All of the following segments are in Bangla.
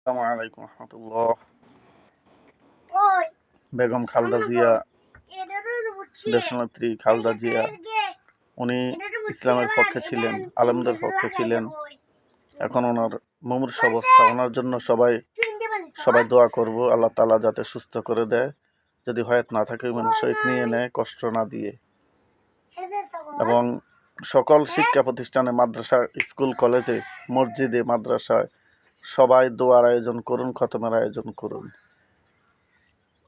আসসালামু আলাইকুম রহমতুল্লাহ। বেগম খালেদা জিয়া, দেশনেত্রী খালেদা জিয়া, উনি ইসলামের পক্ষে ছিলেন, আলেমদের পক্ষে ছিলেন। এখন ওনার মুমূর্ষ অবস্থা, ওনার জন্য সবাই দোয়া করব, আল্লাহ তাআলা যাতে সুস্থ করে দেয়, যদি হয়াত না থাকে মানুষ শহীদ নিয়ে নেয় কষ্ট না দিয়ে। এবং সকল শিক্ষা প্রতিষ্ঠানে, মাদ্রাসা, স্কুল, কলেজে, মসজিদে, মাদ্রাসায় সবাই দোয়ার আয়োজন করুন, খতমের আয়োজন করুন।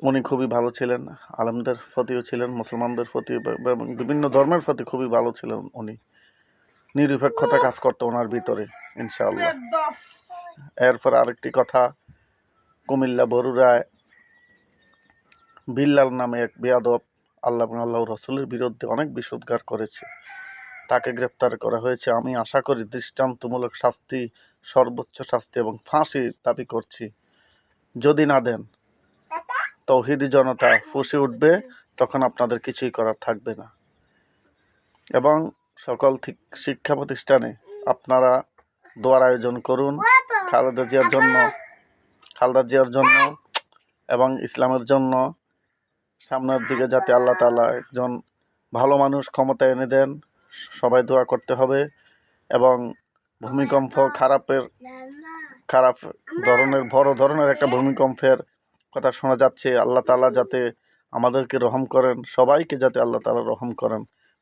উনি খুবই ভালো ছিলেন, আলেমদের প্রতিও ছিলেন, মুসলমানদের প্রতি এবং বিভিন্ন ধর্মের প্রতি খুবই ভালো ছিলেন। উনি নিরপেক্ষতা কাজ করতো ওনার ভিতরে, ইনশাআল্লাহ। এরপর আরেকটি কথা, কুমিল্লা বরুড়ায় বিল্লাল নামে এক বেয়াদব আল্লাহ এবং আল্লাহ রসুলের বিরুদ্ধে অনেক বিষোদ্গার করেছে, তাকে গ্রেপ্তার করা হয়েছে। আমি আশা করি দৃষ্টান্তমূলক শাস্তি, সর্বোচ্চ শাস্তি এবং ফাঁসি দাবি করছি। যদি না দেন, তৌহিদি জনতা ফুঁসে উঠবে, তখন আপনাদের কিছুই করার থাকবে না। এবং সকল শিক্ষা প্রতিষ্ঠানে আপনারা দোয়ার আয়োজন করুন খালেদা জিয়ার জন্য এবং ইসলামের জন্য। সামনের দিকে যাতে আল্লাহ তাআলা একজন ভালো মানুষ ক্ষমতা এনে দেন, সবাই দোয়া করতে হবে। এবং ভূমিকম্প, খারাপ ধরনের, বড় ধরনের একটা ভূমিকম্পের কথা শোনা যাচ্ছে। আল্লাহ তাআলা যাতে আমাদেরকে রহম করেন, সবাইকে যাতে আল্লাহ তাআলা রহম করেন,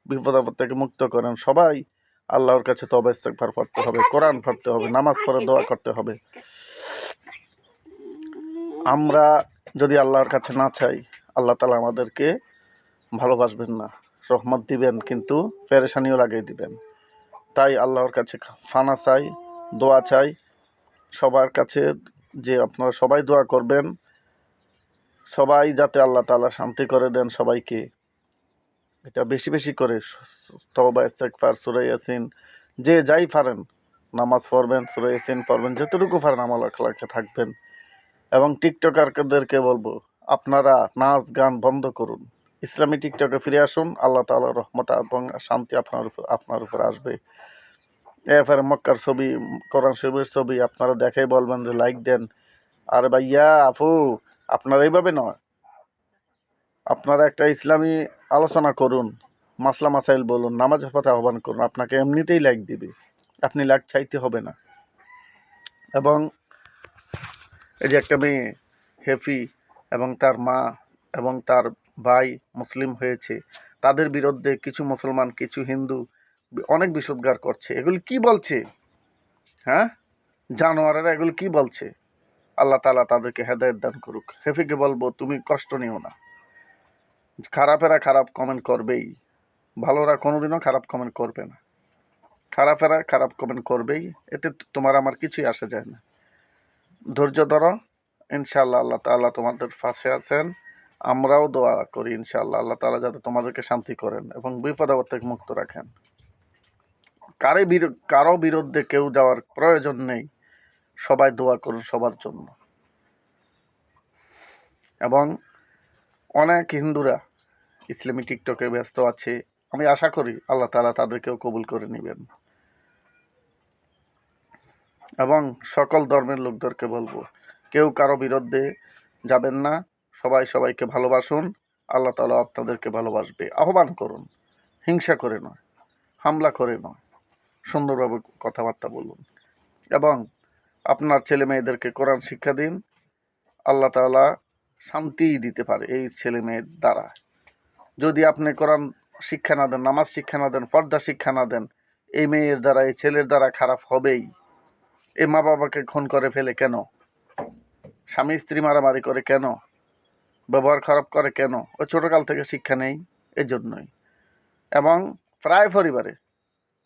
বিপদ আপদ থেকে মুক্ত করেন। সবাই আল্লাহর কাছে তওবা ইস্তেগফার পড়তে হবে, কোরআন পড়তে হবে, নামাজ পড়ে দোয়া করতে হবে। আমরা যদি আল্লাহর কাছে না চাই, আল্লাহ তাআলা আমাদেরকে ভালোবাসবেন না, রহমত দিবেন কিন্তু পেরেশানিও লাগিয়ে দিবেন। তাই আল্লাহর কাছে ফানা চাই, দোয়া চাই সবার কাছে, যে আপনারা সবাই দোয়া করবেন, সবাই যাতে আল্লাহ তাআলা শান্তি করে দেন সবাইকে। এটা বেশি বেশি করে তওবা ইস্তেগফার, সূরা ইয়াসিন, যে যাই পারেন নামাজ পড়বেন, সূরা ইয়াসিন পড়বেন, যতটুকু পারেন আমল আখলাকে থাকবেন। এবং টিকটকারদেরকে বলবো, আপনারা নাচ গান বন্ধ করুন, ইসলামী টিকটকে ফিরে আসুন, আল্লাহ তাআলার রহমত এবং শান্তি আপনার উপর আসবে। এরপরে মক্কার ছবি, কোরআন শরীফের ছবি আপনারা দেখাই বলবেন যে লাইক দেন। আর ভাইয়া, আপু, আপনারা এইভাবে নয়, আপনারা একটা ইসলামী আলোচনা করুন, মাসলা মাসাইল বলুন, নামাজের পথে আহ্বান করুন, আপনাকে এমনিতেই লাইক দিবে, আপনি লাইক চাইতে হবে না। এবং এই যে একটা মেয়ে হেফি এবং তার মা এবং তার ভাই মুসলিম হয়েছে, তাদের বিরুদ্ধে কিছু মুসলমান, কিছু হিন্দু অনেক বিষোদ্গার করছে। এগুলি কি বলছে? হ্যাঁ, জানোয়ারেরা এগুলি কি বলছে? আল্লাহ তাআলা তাদেরকে হেদায়েত দান করুক। হেফিকে বলবো, তুমি কষ্ট নিও না। খারাপেরা খারাপ কমেন্ট করবেই, ভালোরা কোনোদিনও খারাপ কমেন্ট করবে না। খারাপেরা খারাপ কমেন্ট করবেই, এতে তোমার আমার কিছুই আসে যায় না। ধৈর্য ধরো, ইনশাআল্লাহ আল্লাহ তাআলা তোমাদের পাশে আছেন। আমরাও দোয়া করি ইনশাআল্লাহ আল্লাহ তাআলা যাতে তোমাদেরকে শান্তি করেন এবং বিপদ আপদ থেকে মুক্ত রাখেন। কারো বিরুদ্ধে কেউ যাওয়ার প্রয়োজন নেই, সবাই দোয়া করুন সবার জন্য। এবং অনেক হিন্দুরা ইসলামী টিকটকে ব্যস্ত আছে, আমি আশা করি আল্লাহ তাআলা তাদেরকেও কবুল করে নেবেন। এবং সকল ধর্মের লোকদেরকে বলবো, কেউ কারো বিরুদ্ধে যাবেন না, সবাই সবাইকে ভালোবাসুন, আল্লাহ তাআলা আপনাদেরকে ভালোবাসবে। আহ্বান করুন, হিংসা করে নয়, হামলা করে নয়, সুন্দরভাবে কথাবার্তা বলুন। এবং আপনার ছেলে মেয়েদেরকে কোরআন শিক্ষা দিন, আল্লাহ তাআলা শান্তি দিতে পারে এই ছেলে মেয়ের দ্বারা। যদি আপনি কোরআন শিক্ষা না দেন, নামাজ শিক্ষা না দেন, পর্দা শিক্ষা না দেন, এই মেয়ের দ্বারা, এই ছেলের দ্বারা খারাপ হবেই। এই মা বাবাকে খুন করে ফেলে কেন? স্বামী স্ত্রী মারামারি করে কেন? ব্যবহার খারাপ করে কেন? ওই ছোটকাল থেকে শিক্ষা নেই, এজন্যই। এবং প্রায় পরিবারে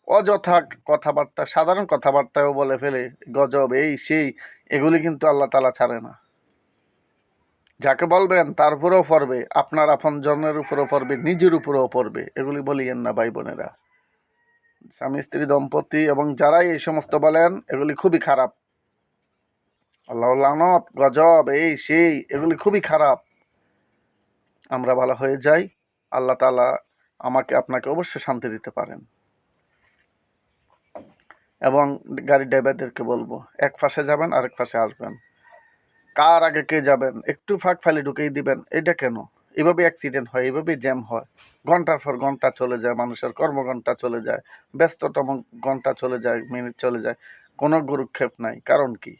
অযথা কথাবার্তা, সাধারণ কথাবার্তাও বলে ফেলে, গজব, এই সেই, এগুলি কিন্তু আল্লাহ তাআলা ছাড়ে না। যাকে বলবেন তার উপরেও পড়বে, আপনার আপনজনের উপরেও পড়বে, নিজের উপরেও পড়বে। এগুলি বলিয়েন না ভাই বোনেরা। স্বামী স্ত্রী দম্পতি এবং যারাই এই সমস্ত বলেন, এগুলি খুবই খারাপ। আল্লাহ লানত, গজব, এই সেই, এগুলি খুবই খারাপ। আমরা ভালো হয়ে যাই, আল্লাহ তাআলা আমাকে আপনাকে অবশ্যই শান্তি দিতে পারেন। এবং গাড়ির ড্রাইভারদেরকে বলবো, এক পাশে যাবেন, আরেক পাশে আসবেন। কার আগে কে যাবেন একটু ফাঁক ফালি ঢুকেই দিবেন, এটা কেন? এভাবে অ্যাক্সিডেন্ট হয়, এভাবেই জ্যাম হয়, ঘন্টার পর ঘন্টা চলে যায়, মানুষের কর্মঘণ্টা চলে যায়, ব্যস্ততম ঘন্টা চলে যায়, মিনিট চলে যায়, কোনো গুরুক্ষেপ নাই। কারণ কি?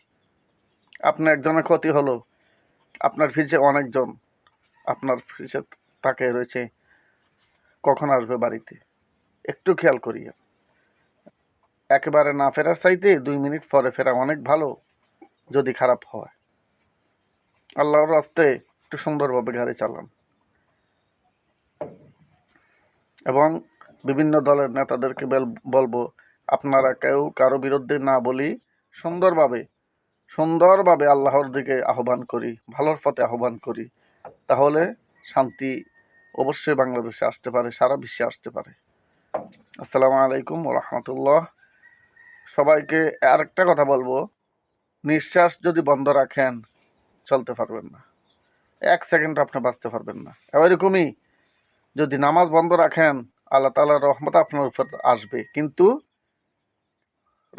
আপনার একজনের ক্ষতি হলো, আপনার পিছে অনেকজন আপনার পিছে তাকিয়ে রয়েছে কখন আসবে বাড়িতে। একটু খেয়াল করিয়ে, একেবারে না ফেরার চাইতে 2 মিনিট পরে ফেরা অনেক ভালো যদি খারাপ হয়। আল্লাহর রাস্তায় একটু সুন্দরভাবে গাড়ি চালান। এবং বিভিন্ন দলের নেতাদেরকে বলবো, আপনারা কেউ কারো বিরুদ্ধে না বলি, সুন্দরভাবে সুন্দরভাবে আল্লাহর দিকে আহ্বান করি, ভালোর পথে আহ্বান করি, তাহলে শান্তি অবশ্যই বাংলাদেশে আসতে পারে, সারা বিশ্বে আসতে পারে। আসসালামু আলাইকুম ওয়া রাহমাতুল্লাহ। সবাইকে আরেকটা কথা বলবো, নিঃশ্বাস যদি বন্ধ রাখেন চলতে পারবেন না, 1 সেকেন্ড আপনি বাঁচতে পারবেন না। এরকমই যদি নামাজ বন্ধ রাখেন, আল্লাহ তাআলার রহমত আপনার উপর আসবে, কিন্তু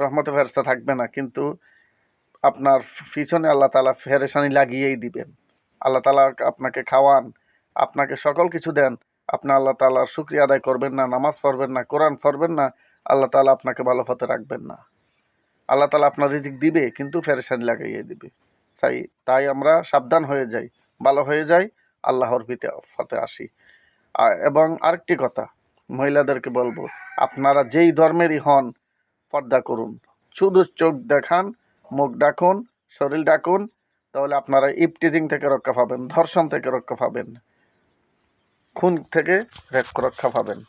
রহমতে ফেরেশতা থাকবে না, কিন্তু আপনার পিছনে আল্লাহ তাআলা পেরেশানি লাগিয়েই দিবেন। আল্লাহ তাআলা আপনাকে খাওয়ান, আপনাকে সকল কিছু দেন, আপনি আল্লাহ তাআলার শুকরিয়া আদায় করবেন না, নামাজ পড়বেন না, কোরআন পড়বেন না, আল্লাহ তাআলা আপনাকে ভালো পথে রাখবেন না। আল্লাহ তাআলা আপনার রিজিক দিবে, কিন্তু পেরেশানি লাগিয়ে দিবে। তাই আমরা সাবধান হয়ে যাই, ভালো হয়ে যাই, আল্লাহর পথে আসি। এবং আরেকটি কথা, মহিলাদেরকে বলবো, আপনারা যেই ধর্মেরই হন, পর্দা করুন। শুধু চোখ দেখান, মুখ ডাকুন, শরীর ডাকুন, তাহলে আপনারা ইফটিজিং থেকে রক্ষা পাবেন, ধর্ষণ থেকে রক্ষা পাবেন, খুন থেকে রক্ষা পাবেন।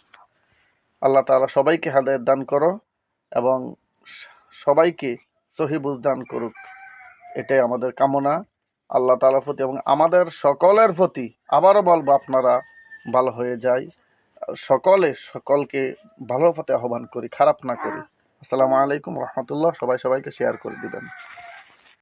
আল্লাহ তাআলা সবাইকে হেদায়েত দান করো এবং সবাইকে সহি বুঝ দান করুক, এটাই আমাদের কামনা। আল্লাহ তাআলার প্রতি এবং আমাদের সকলের প্রতি আবারও বলবো, আপনারা ভালো হয়ে যায়, সকলকে ভালো পথে আহ্বান করি, খারাপ না করি। আসসালামু আলাইকুম রহমতুল্লাহ। সবাইকে শেয়ার করে দিবেন।